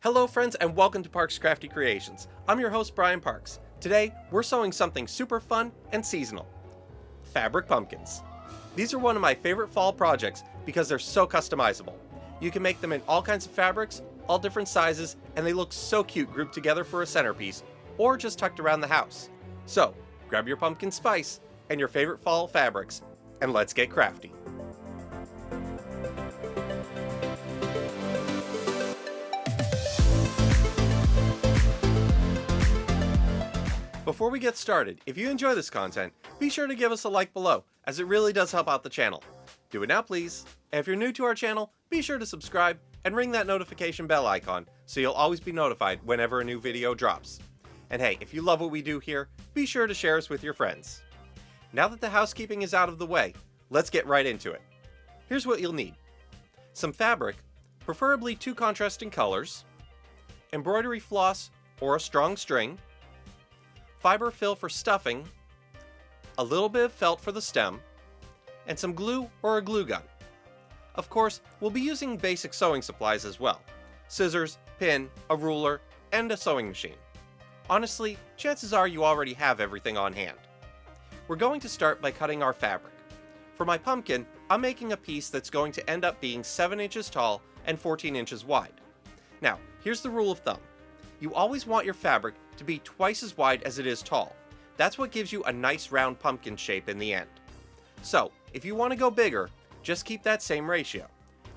Hello friends and welcome to Parks Crafty Creations. I'm your host Brian Parks. Today we're sewing something super fun and seasonal. Fabric pumpkins. These are one of my favorite fall projects because they're so customizable. You can make them in all kinds of fabrics, all different sizes, and they look so cute grouped together for a centerpiece or just tucked around the house. So grab your pumpkin spice and your favorite fall fabrics and let's get crafty. Before we get started, if you enjoy this content, be sure to give us a like below, as it really does help out the channel. Do it now please, and if you're new to our channel, be sure to subscribe and ring that notification bell icon so you'll always be notified whenever a new video drops. And hey, if you love what we do here, be sure to share us with your friends. Now that the housekeeping is out of the way, let's get right into it. Here's what you'll need. Some fabric, preferably 2 contrasting colors, embroidery floss or a strong string, fiber fill for stuffing, a little bit of felt for the stem, and some glue or a glue gun. Of course, we'll be using basic sewing supplies as well. Scissors, pin, a ruler, and a sewing machine. Honestly, chances are you already have everything on hand. We're going to start by cutting our fabric. For my pumpkin, I'm making a piece that's going to end up being 7 inches tall and 14 inches wide. Now, here's the rule of thumb. You always want your fabric to be twice as wide as it is tall. That's what gives you a nice round pumpkin shape in the end. So, if you want to go bigger, just keep that same ratio.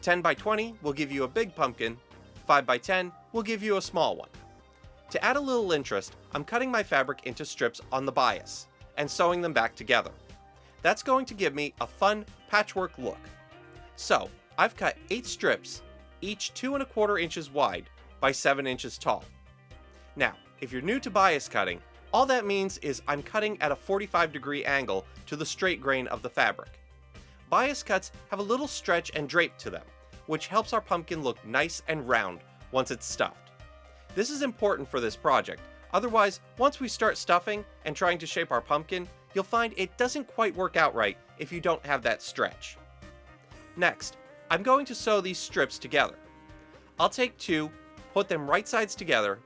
10 by 20 will give you a big pumpkin, 5 by 10 will give you a small one. To add a little interest, I'm cutting my fabric into strips on the bias and sewing them back together. That's going to give me a fun patchwork look. So, I've cut 8 strips, each 2¼ inches wide by 7 inches tall. Now, if you're new to bias cutting, all that means is I'm cutting at a 45-degree angle to the straight grain of the fabric. Bias cuts have a little stretch and drape to them, which helps our pumpkin look nice and round once it's stuffed. This is important for this project, otherwise once we start stuffing and trying to shape our pumpkin, you'll find it doesn't quite work out right if you don't have that stretch. Next, I'm going to sew these strips together. I'll take 2, put them right sides together,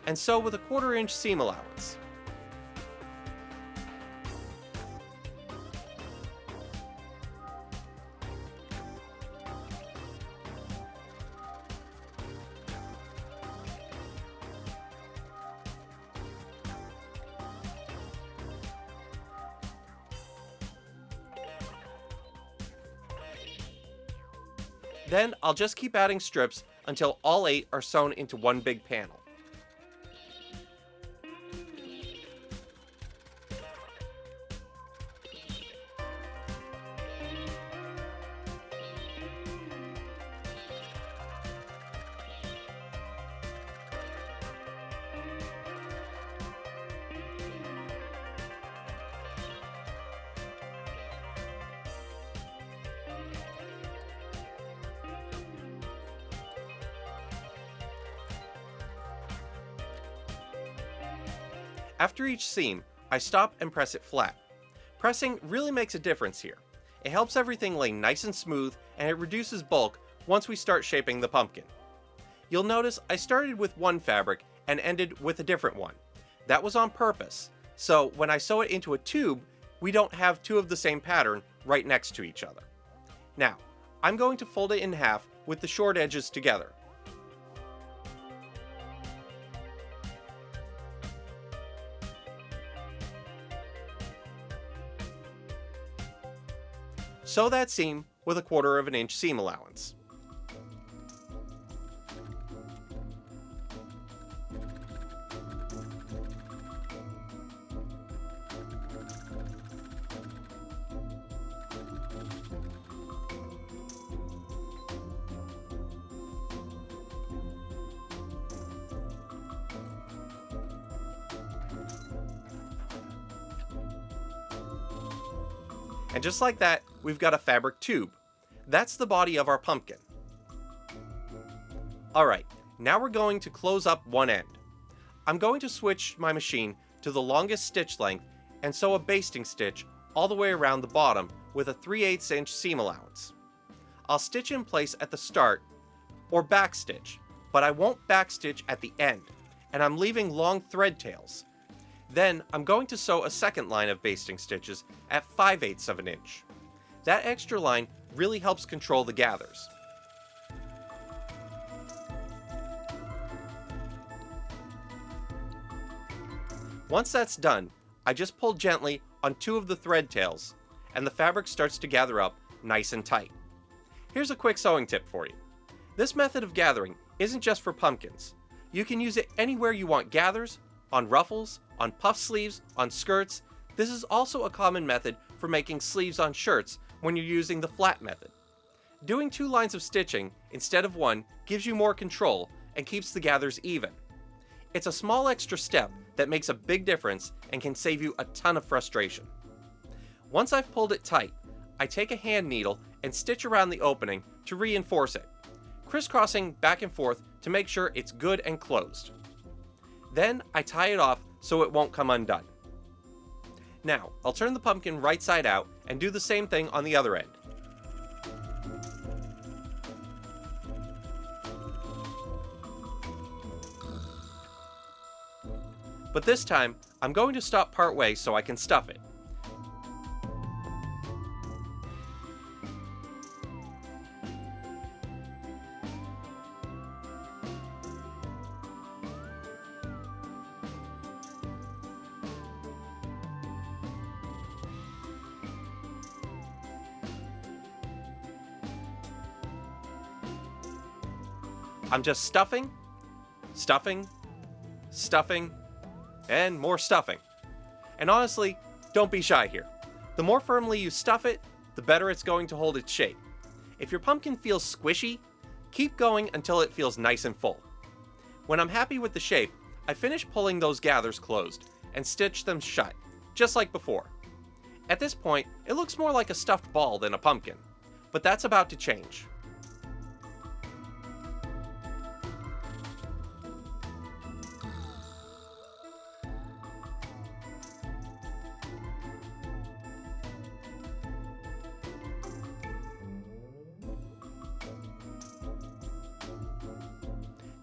and sew with a 1/4 inch seam allowance. Then I'll just keep adding strips until all 8 are sewn into one big panel. After each seam, I stop and press it flat. Pressing really makes a difference here. It helps everything lay nice and smooth, and it reduces bulk once we start shaping the pumpkin. You'll notice I started with one fabric and ended with a different one. That was on purpose, so when I sew it into a tube, we don't have 2 of the same pattern right next to each other. Now, I'm going to fold it in half with the short edges together. Sew that seam with a 1/4 inch seam allowance. And just like that, we've got a fabric tube. That's the body of our pumpkin. Alright, now we're going to close up one end. I'm going to switch my machine to the longest stitch length and sew a basting stitch all the way around the bottom with a 3/8 inch seam allowance. I'll stitch in place at the start or backstitch, but I won't backstitch at the end, and I'm leaving long thread tails. Then I'm going to sew a second line of basting stitches at 5/8 of an inch. That extra line really helps control the gathers. Once that's done, I just pull gently on 2 of the thread tails, and the fabric starts to gather up nice and tight. Here's a quick sewing tip for you. This method of gathering isn't just for pumpkins. You can use it anywhere you want gathers, on ruffles, on puff sleeves, on skirts. This is also a common method for making sleeves on shirts when you're using the flat method. Doing 2 lines of stitching instead of 1 gives you more control and keeps the gathers even. It's a small extra step that makes a big difference and can save you a ton of frustration. Once I've pulled it tight, I take a hand needle and stitch around the opening to reinforce it, crisscrossing back and forth to make sure it's good and closed. Then I tie it off so it won't come undone. Now, I'll turn the pumpkin right side out and do the same thing on the other end. But this time, I'm going to stop part way so I can stuff it. I'm just stuffing, stuffing, stuffing, and more stuffing. And honestly, don't be shy here. The more firmly you stuff it, the better it's going to hold its shape. If your pumpkin feels squishy, keep going until it feels nice and full. When I'm happy with the shape, I finish pulling those gathers closed and stitch them shut, just like before. At this point, it looks more like a stuffed ball than a pumpkin, but that's about to change.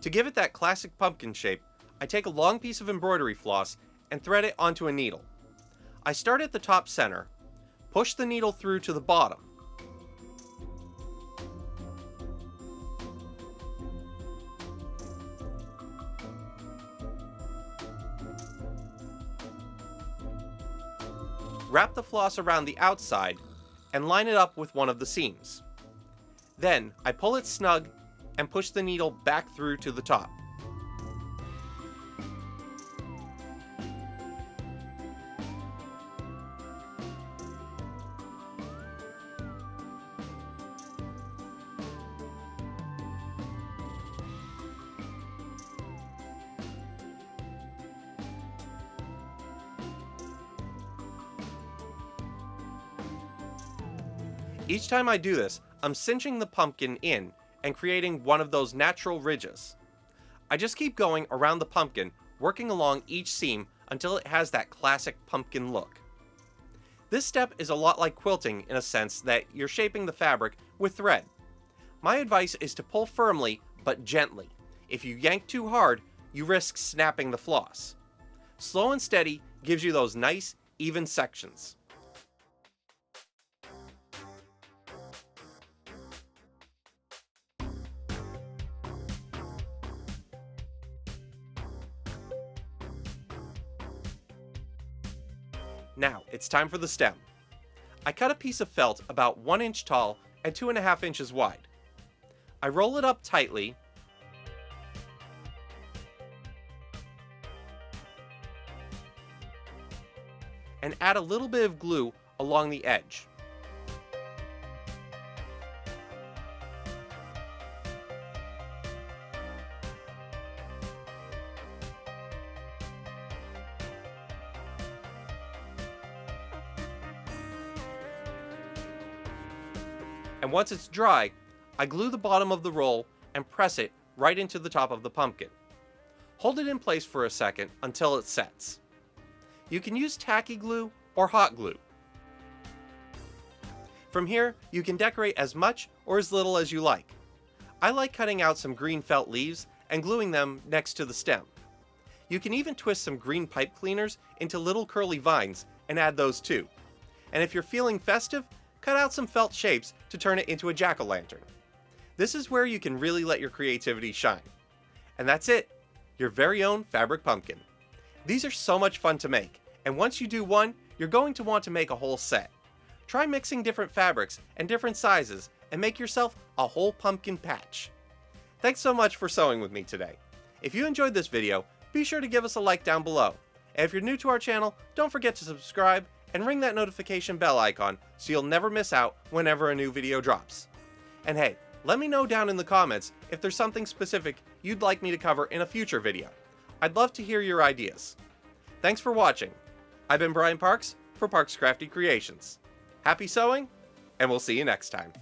To give it that classic pumpkin shape, I take a long piece of embroidery floss and thread it onto a needle. I start at the top center, push the needle through to the bottom. Wrap the floss around the outside and line it up with one of the seams. Then I pull it snug and push the needle back through to the top. Each time I do this, I'm cinching the pumpkin in and creating one of those natural ridges. I just keep going around the pumpkin, working along each seam until it has that classic pumpkin look. This step is a lot like quilting in a sense that you're shaping the fabric with thread. My advice is to pull firmly but gently. If you yank too hard, you risk snapping the floss. Slow and steady gives you those nice, even sections. Now, it's time for the stem. I cut a piece of felt about 1 inch tall and 2.5 inches wide. I roll it up tightly and add a little bit of glue along the edge. And once it's dry, I glue the bottom of the roll and press it right into the top of the pumpkin. Hold it in place for a second until it sets. You can use tacky glue or hot glue. From here, you can decorate as much or as little as you like. I like cutting out some green felt leaves and gluing them next to the stem. You can even twist some green pipe cleaners into little curly vines and add those too. And if you're feeling festive, cut out some felt shapes to turn it into a jack-o'-lantern. This is where you can really let your creativity shine. And that's it, your very own fabric pumpkin. These are so much fun to make, and once you do one, you're going to want to make a whole set. Try mixing different fabrics and different sizes and make yourself a whole pumpkin patch. Thanks so much for sewing with me today. If you enjoyed this video, be sure to give us a like down below. And if you're new to our channel, don't forget to subscribe and ring that notification bell icon so you'll never miss out whenever a new video drops. And hey, let me know down in the comments if there's something specific you'd like me to cover in a future video. I'd love to hear your ideas. Thanks for watching. I've been Brian Parks for Parks Crafty Creations. Happy sewing, and we'll see you next time.